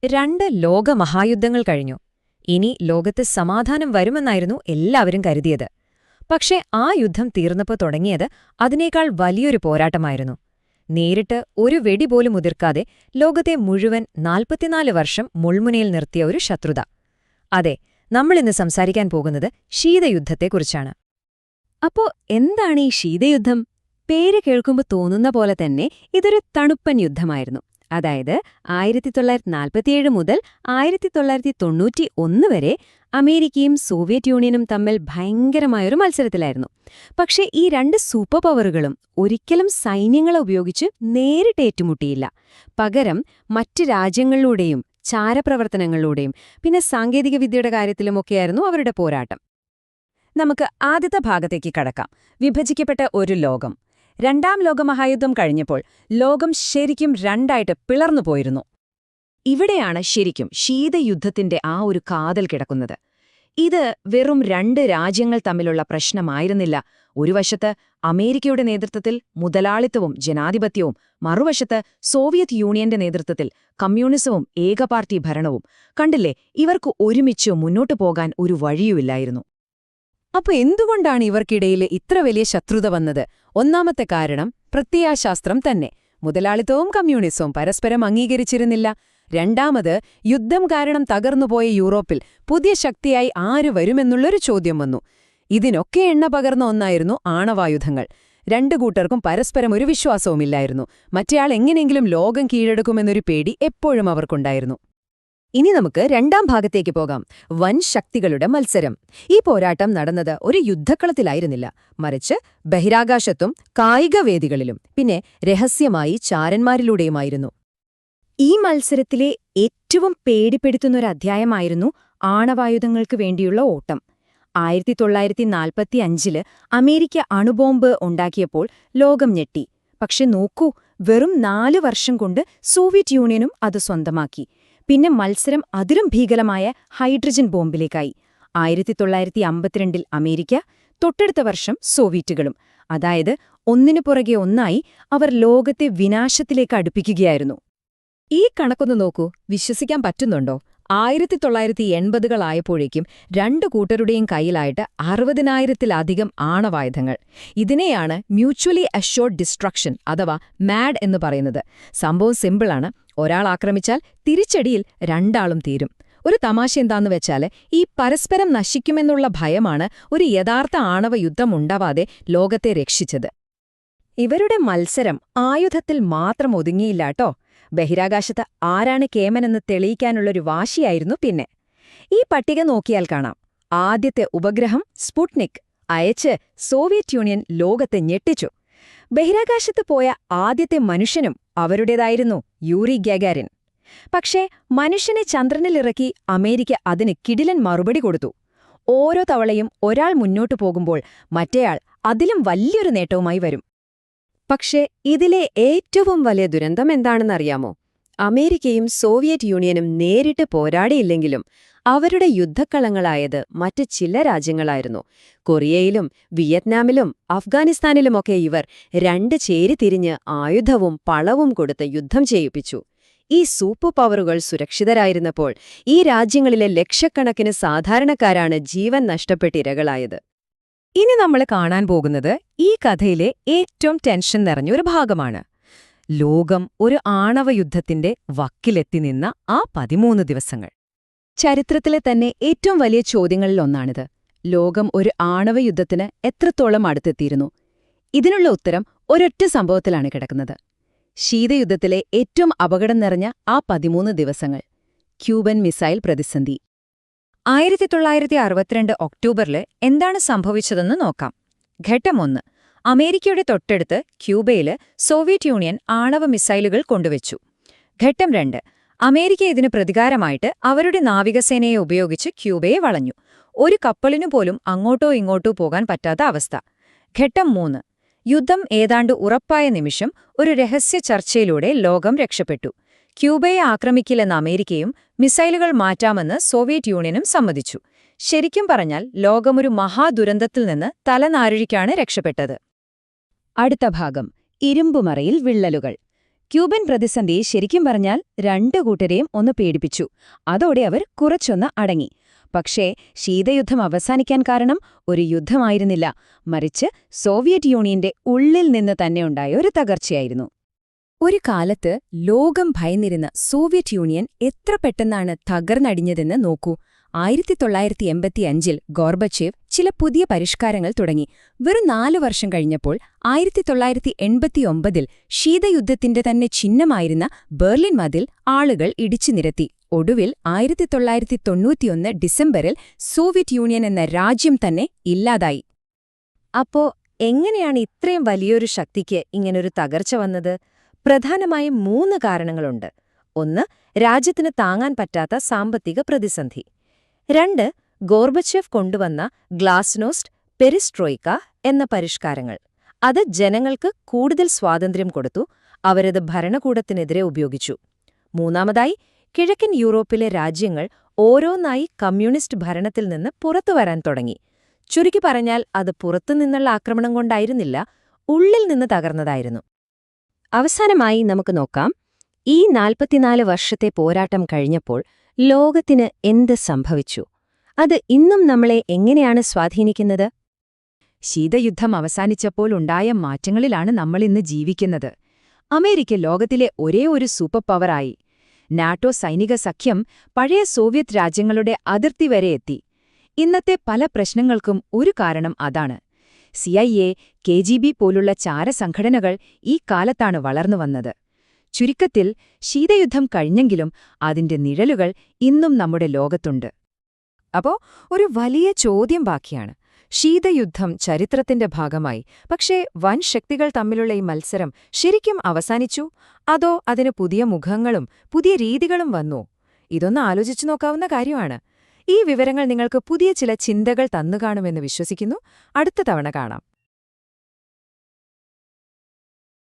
രണ്ട് ലോകമഹായുദ്ധങ്ങൾ കഴിഞ്ഞു. ഇനി ലോകത്ത് സമാധാനം വരുമെന്നായിരുന്നു എല്ലാവരും കരുതിയത്. പക്ഷേ ആ യുദ്ധം തീർന്നപ്പോൾ തുടങ്ങിയത് അതിനേക്കാൾ വലിയൊരു പോരാട്ടമായിരുന്നു. നേരിട്ട് ഒരു വെടി പോലും ഉതിർക്കാതെ ലോകത്തെ മുഴുവൻ 44 വർഷം മുൾമുനയിൽ നിർത്തിയ ഒരു ശത്രുത. അതെ, നമ്മളിന്ന് സംസാരിക്കാൻ പോകുന്നത് ശീതയുദ്ധത്തെക്കുറിച്ചാണ്. അപ്പോ എന്താണ് ഈ ശീതയുദ്ധം? പേര് കേൾക്കുമ്പോൾ തോന്നുന്ന പോലെ തന്നെ ഇതൊരു തണുപ്പൻ യുദ്ധമായിരുന്നു. അതായത് 1947 മുതൽ 1991 വരെ അമേരിക്കയും സോവിയറ്റ് യൂണിയനും തമ്മിൽ ഭയങ്കരമായൊരു മത്സരത്തിലായിരുന്നു. പക്ഷേ ഈ രണ്ട് സൂപ്പർ പവറുകളും ഒരിക്കലും സൈന്യങ്ങളെ ഉപയോഗിച്ച് നേരിട്ട് ഏറ്റുമുട്ടിയില്ല. പകരം മറ്റ് രാജ്യങ്ങളിലൂടെയും ചാരപ്രവർത്തനങ്ങളിലൂടെയും പിന്നെ സാങ്കേതികവിദ്യയുടെ കാര്യത്തിലുമൊക്കെയായിരുന്നു അവരുടെ പോരാട്ടം. നമുക്ക് ആദ്യത്തെ ഭാഗത്തേക്ക് കടക്കാം. വിഭജിക്കപ്പെട്ട ഒരു ലോകം. രണ്ടാം ലോകമഹായുദ്ധം കഴിഞ്ഞപ്പോൾ ലോകം ശരിക്കും രണ്ടായിട്ട് പിളർന്നുപോയിരുന്നു. ഇവിടെയാണ് ശരിക്കും ശീതയുദ്ധത്തിന്റെ ആ ഒരു കാതൽ കിടക്കുന്നത്. ഇത് വെറും രണ്ട് രാജ്യങ്ങൾ തമ്മിലുള്ള പ്രശ്നമായിരുന്നില്ല. ഒരു വശത്ത് അമേരിക്കയുടെ നേതൃത്വത്തിൽ മുതലാളിത്തവും ജനാധിപത്യവും, മറുവശത്ത് സോവിയറ്റ് യൂണിയന്റെ നേതൃത്വത്തിൽ കമ്മ്യൂണിസവും ഏകപാർട്ടി ഭരണവും. കണ്ടില്ലേ, ഇവർക്ക് ഒരുമിച്ച് മുന്നോട്ടു പോകാൻ ഒരു വഴിയുമില്ലായിരുന്നു. അപ്പൊ എന്തുകൊണ്ടാണ് ഇവർക്കിടയിൽ ഇത്ര വലിയ ശത്രുത വന്നത്? ഒന്നാമത്തെ കാരണം പ്രത്യയശാസ്ത്രം തന്നെ. മുതലാളിത്തവും കമ്മ്യൂണിസവും പരസ്പരം അംഗീകരിച്ചിരുന്നില്ല. രണ്ടാമത്, യുദ്ധം കാരണം തകർന്നുപോയ യൂറോപ്പിൽ പുതിയ ശക്തിയായി ആര് വരുമെന്നുള്ളൊരു ചോദ്യം വന്നു. ഇതിനൊക്കെ എണ്ണ പകർന്ന ഒന്നായിരുന്നു ആണവായുധങ്ങൾ. രണ്ടു കൂട്ടർക്കും പരസ്പരം ഒരു വിശ്വാസവുമില്ലായിരുന്നു. മറ്റേയാൾ എങ്ങനെയെങ്കിലും ലോകം കീഴടക്കുമെന്നൊരു പേടി എപ്പോഴും അവർക്കുണ്ടായിരുന്നു. ഇനി നമുക്ക് രണ്ടാം ഭാഗത്തേക്ക് പോകാം. വൻ ശക്തികളുടെ മത്സരം. ഈ പോരാട്ടം നടന്നത് ഒരു യുദ്ധക്കളത്തിലായിരുന്നില്ല, മറിച്ച് ബഹിരാകാശത്തും കായികവേദികളിലും പിന്നെ രഹസ്യമായി ചാരന്മാരിലൂടെയുമായിരുന്നു. ഈ മത്സരത്തിലെ ഏറ്റവും പേടിപ്പെടുത്തുന്നൊരധ്യായമായിരുന്നു ആണവായുധങ്ങൾക്ക് വേണ്ടിയുള്ള ഓട്ടം. 1945 അമേരിക്ക അണുബോംബ് ഉണ്ടാക്കിയപ്പോൾ ലോകം ഞെട്ടി. പക്ഷെ നോക്കൂ, വെറും 4 വർഷം കൊണ്ട് സോവിയറ്റ് യൂണിയനും അത് സ്വന്തമാക്കി. പിന്നെ മത്സരം അതിലും ഭീകരമായ ഹൈഡ്രജൻ ബോംബിലേക്കായി. 1952 അമേരിക്ക, തൊട്ടടുത്ത വർഷം സോവിയറ്റുകളും. അതായത് ഒന്നിനു പുറകെ ഒന്നായി അവർ ലോകത്തെ വിനാശത്തിലേക്ക് അടുപ്പിക്കുകയായിരുന്നു. ഈ കണക്കൊന്ന് നോക്കൂ, വിശ്വസിക്കാൻ പറ്റുന്നുണ്ടോ? 1980-കളായപ്പോഴേക്കും രണ്ടു കൂട്ടരുടെയും കയ്യിലായിട്ട് 60,000-ത്തിലധികം ആണവായുധങ്ങൾ. ഇതിനെയാണ് മ്യൂച്വലി അഷ്യോർഡ് ഡിസ്ട്രക്ഷൻ അഥവാ മാഡ് എന്ന് പറയുന്നത്. സംഭവം സിമ്പിളാണ്. ഒരാൾ ആക്രമിച്ചാൽ തിരിച്ചടിയിൽ രണ്ടാളും തീരും. ഒരു തമാശ എന്താന്ന് വെച്ചാല്, ഈ പരസ്പരം നശിക്കുമെന്നുള്ള ഭയമാണ് ഒരു യഥാർത്ഥ ആണവ യുദ്ധം ഉണ്ടാവാതെ ലോകത്തെ രക്ഷിച്ചത്. ഇവരുടെ മത്സരം ആയുധത്തിൽ മാത്രം ഒതുങ്ങിയില്ലാട്ടോ. ബഹിരാകാശത്ത് ആരാണ് കേമനെന്ന് തെളിയിക്കാനുള്ളൊരു വാശിയായിരുന്നു പിന്നെ. ഈ പട്ടിക നോക്കിയാൽ കാണാം. ആദ്യത്തെ ഉപഗ്രഹം സ്പുട്നിക് അയച്ച് സോവിയറ്റ് യൂണിയൻ ലോകത്തെ ഞെട്ടിച്ചു. ബഹിരാകാശത്ത് പോയ ആദ്യത്തെ മനുഷ്യനും അവരുടേതായിരുന്നു, യൂറി ഗഗാരിൻ. പക്ഷേ മനുഷ്യനെ ചന്ദ്രനിലിറക്കി അമേരിക്ക അതിന് കിടിലൻ മറുപടി കൊടുത്തു. ഓരോ തവണയും ഒരാൾ മുന്നോട്ടു പോകുമ്പോൾ മറ്റേയാൾ അതിലും വലിയൊരു നേട്ടവുമായി വരും. പക്ഷേ ഇതിലെ ഏറ്റവും വലിയ ദുരന്തം എന്താണെന്നറിയാമോ? അമേരിക്കയും സോവിയറ്റ് യൂണിയനും നേരിട്ട് പോരാടിയില്ലെങ്കിലും അവരുടെ യുദ്ധക്കളങ്ങളായത് മറ്റ് ചില രാജ്യങ്ങളായിരുന്നു. കൊറിയയിലും വിയറ്റ്നാമിലും അഫ്ഗാനിസ്ഥാനിലുമൊക്കെ ഇവർ രണ്ട് ചേരിതിരിഞ്ഞ് ആയുധവും പളവും കൊടുത്ത് യുദ്ധം ചെയ്യിപ്പിച്ചു. ഈ സൂപ്പർ പവറുകൾ സുരക്ഷിതരായിരുന്നപ്പോൾ ഈ രാജ്യങ്ങളിലെ ലക്ഷക്കണക്കിന് സാധാരണക്കാരാണ് ജീവൻ നഷ്ടപ്പെട്ടിരകളായത്. ഇനി നമ്മൾ കാണാൻ പോകുന്നത് ഈ കഥയിലെ ഏറ്റവും ടെൻഷൻ നിറഞ്ഞൊരു ഭാഗമാണ്. ലോകം ഒരു ആണവയുദ്ധത്തിന്റെ വക്കിലെത്തി നിന്ന ആ 13 ദിവസങ്ങൾ. ചരിത്രത്തിലെ തന്നെ ഏറ്റവും വലിയ ചോദ്യങ്ങളിലൊന്നാണിത്. ലോകം ഒരു ആണവയുദ്ധത്തിന് എത്രത്തോളം അടുത്തെത്തിയിരുന്നു? ഇതിനുള്ള ഉത്തരം ഒരൊറ്റ സംഭവത്തിലാണ് കിടക്കുന്നത്. ശീതയുദ്ധത്തിലെ ഏറ്റവും അപകടം നിറഞ്ഞ ആ 13 ദിവസങ്ങൾ. ക്യൂബൻ മിസൈൽ പ്രതിസന്ധി. 1962 ഒക്ടോബറിൽ എന്താണ് സംഭവിച്ചതെന്ന് നോക്കാം. ഘട്ടം 1. അമേരിക്കയുടെ തൊട്ടടുത്ത് ക്യൂബയിൽ സോവിയറ്റ് യൂണിയൻ ആണവ മിസൈലുകൾ കൊണ്ടുവച്ചു. ഘട്ടം 2. അമേരിക്ക ഇതിന് പ്രതികാരമായിട്ട് അവരുടെ നാവികസേനയെ ഉപയോഗിച്ച് ക്യൂബയെ വളഞ്ഞു. ഒരു കപ്പലിനുപോലും അങ്ങോട്ടോ ഇങ്ങോട്ടോ പോകാൻ പറ്റാത്ത അവസ്ഥ. ഘട്ടം 3. യുദ്ധം ഏതാണ്ട് ഉറപ്പായ നിമിഷം ഒരു രഹസ്യ ചർച്ചയിലൂടെ ലോകം രക്ഷപ്പെട്ടു. ക്യൂബയെ ആക്രമിക്കില്ലെന്ന് അമേരിക്കയും മിസൈലുകൾ മാറ്റാമെന്ന് സോവിയറ്റ് യൂണിയനും സമ്മതിച്ചു. ശരിക്കും പറഞ്ഞാൽ ലോകമൊരു മഹാദുരന്തത്തിൽ നിന്ന് തലനാരിഴിക്കാണ് രക്ഷപ്പെട്ടത്. അടുത്ത ഭാഗം, ഇരുമ്പുമറയിൽ വിള്ളലുകൾ. ക്യൂബൻ പ്രതിസന്ധി ശരിക്കും പറഞ്ഞാൽ രണ്ടു കൂട്ടരെയും ഒന്ന് പേടിപ്പിച്ചു. അതോടെ അവർ കുറച്ചൊന്ന് അടങ്ങി. പക്ഷേ ശീതയുദ്ധം അവസാനിക്കാൻ കാരണം ഒരു യുദ്ധമായിരുന്നില്ല, മറിച്ച് സോവിയറ്റ് യൂണിയന്റെ ഉള്ളിൽ നിന്ന് തന്നെയുണ്ടായ ഒരു തകർച്ചയായിരുന്നു. ഒരു കാലത്ത് ലോകം ഭയന്നിരുന്ന സോവിയറ്റ് യൂണിയൻ എത്ര പെട്ടെന്നാണ് തകർന്നടിഞ്ഞതെന്ന് നോക്കൂ. 1985-ൽ ഗോർബച്ചേവ് ചില പുതിയ പരിഷ്കാരങ്ങൾ തുടങ്ങി. വെറും 4 വർഷം കഴിഞ്ഞപ്പോൾ 1989-ൽ ശീതയുദ്ധത്തിന്റെ തന്നെ ചിഹ്നമായിരുന്ന ബെർലിൻ മതിൽ ആളുകൾ ഇടിച്ചു നിരത്തി. ഒടുവിൽ 1991 ഡിസംബറിൽ സോവിയറ്റ് യൂണിയൻ എന്ന രാജ്യം തന്നെ ഇല്ലാതായി. അപ്പോ എങ്ങനെയാണ് ഇത്രയും വലിയൊരു ശക്തിക്ക് ഇങ്ങനൊരു തകർച്ച വന്നത്? പ്രധാനമായും 3 കാരണങ്ങളുണ്ട്. 1. രാജ്യത്തിന് താങ്ങാൻ പറ്റാത്ത സാമ്പത്തിക പ്രതിസന്ധി. 2. ഗോർബച്ചേവ് കൊണ്ടുവന്ന ഗ്ലാസ്നോസ്റ്റ്, പെരിസ്ട്രോയിക്ക എന്ന പരിഷ്കാരങ്ങൾ. അത് ജനങ്ങൾക്ക് കൂടുതൽ സ്വാതന്ത്ര്യം കൊടുത്തു, അവരത് ഭരണകൂടത്തിനെതിരെ ഉപയോഗിച്ചു. 3. കിഴക്കൻ യൂറോപ്പിലെ രാജ്യങ്ങൾ ഓരോന്നായി കമ്മ്യൂണിസ്റ്റ് ഭരണത്തിൽ നിന്ന് പുറത്തുവരാൻ തുടങ്ങി. ചുരുക്കി പറഞ്ഞാൽ അത് പുറത്തുനിന്നുള്ള ആക്രമണം കൊണ്ടായിരുന്നില്ല, ഉള്ളിൽ നിന്ന് തകർന്നതായിരുന്നു. അവസാനമായി നമുക്ക് നോക്കാം, ഈ 44 വർഷത്തെ പോരാട്ടം കഴിഞ്ഞപ്പോൾ ലോകത്തിന് എന്ത് സംഭവിച്ചു? അത് ഇന്നും നമ്മളെ എങ്ങനെയാണ് സ്വാധീനിക്കുന്നത്? ശീതയുദ്ധം അവസാനിച്ചപ്പോൾ ഉണ്ടായ മാറ്റങ്ങളിലാണ് നമ്മളിന്ന് ജീവിക്കുന്നത്. അമേരിക്ക ലോകത്തിലെ ഒരേ ഒരു സൂപ്പർ പവറായി. നാറ്റോ സൈനിക സഖ്യം പഴയ സോവിയറ്റ് രാജ്യങ്ങളുടെ അതിർത്തി വരെ എത്തി. ഇന്നത്തെ പല പ്രശ്നങ്ങൾക്കും ഒരു കാരണം അതാണ്. CIA, KGB പോലുള്ള ചാരസംഘടനകൾ ഈ കാലത്താണ് വളർന്നുവന്നത്. ചുരുക്കത്തിൽ, ശീതയുദ്ധം കഴിഞ്ഞെങ്കിലും അതിന്റെ നിഴലുകൾ ഇന്നും നമ്മുടെ ലോകത്തുണ്ട്. അപ്പോ ഒരു വലിയ ചോദ്യം ബാക്കിയാണ്. ശീതയുദ്ധം ചരിത്രത്തിന്റെ ഭാഗമായി, പക്ഷേ വൻ ശക്തികൾ തമ്മിലുള്ള ഈ മത്സരം ശരിക്കും അവസാനിച്ചു? അതോ അതിന് പുതിയ മുഖങ്ങളും പുതിയ രീതികളും വന്നോ? ഇതൊന്ന് ആലോചിച്ചു നോക്കാവുന്ന കാര്യമാണ്. ഈ വിവരങ്ങൾ നിങ്ങൾക്ക് പുതിയ ചില ചിന്തകൾ തന്നുകാണുമെന്ന് വിശ്വസിക്കുന്നു. അടുത്ത തവണ കാണാം.